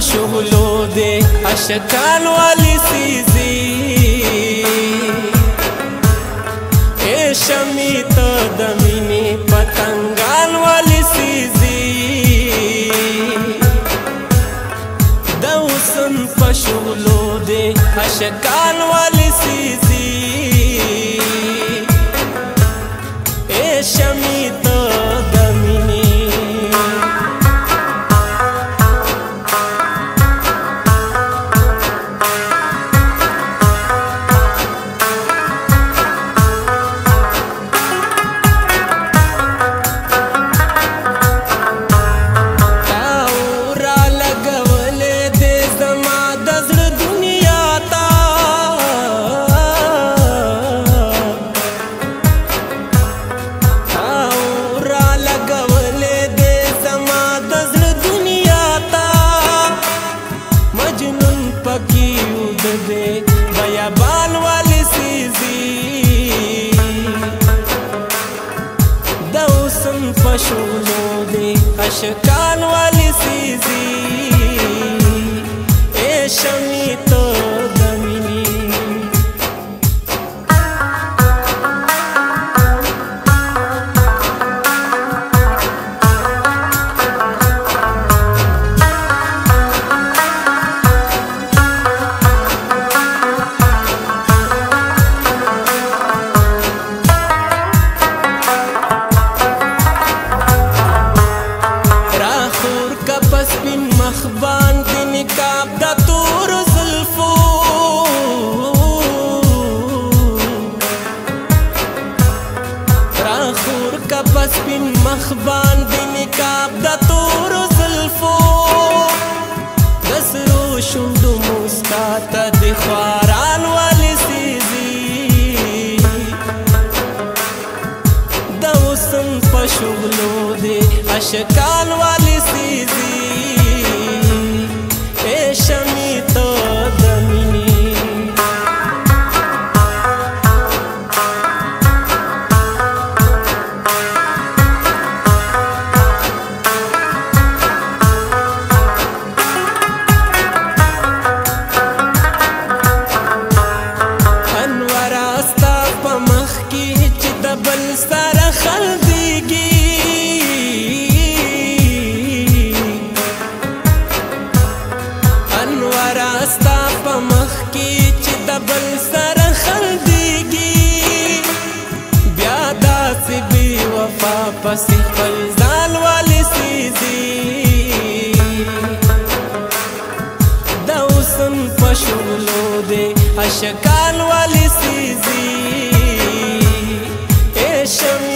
شغلو دے عاشقان والی سیزی اے شمی تو دمینی پتنگان والی سیزی دا حسن پا شغلو دے عاشقان والی سیزی اے شمی تو دمینی بیابان والی سیزی دا حسن پا شغلو دے عاشقان والی سیزی اے شمی تو دمینی سپین مخبان دی نکاب دا تور زلفو راخور کا پسپین مخبان دی نکاب دا تور زلفو دسرو شندو مسکاتا دی خواران والی سیزی دا حسن پا شغلو دی عاشقان والی سیزی اے شمی تو دمینی انوار استا پا مخ کی چی دبل سر خلدیگی راستا پا مخ کی چی دبل سر خلدیگی بیادا سی بی وفا پسی فلزان والی سیزی دا حسن پا شغلو دے عاشقان والی سیزی اے شمی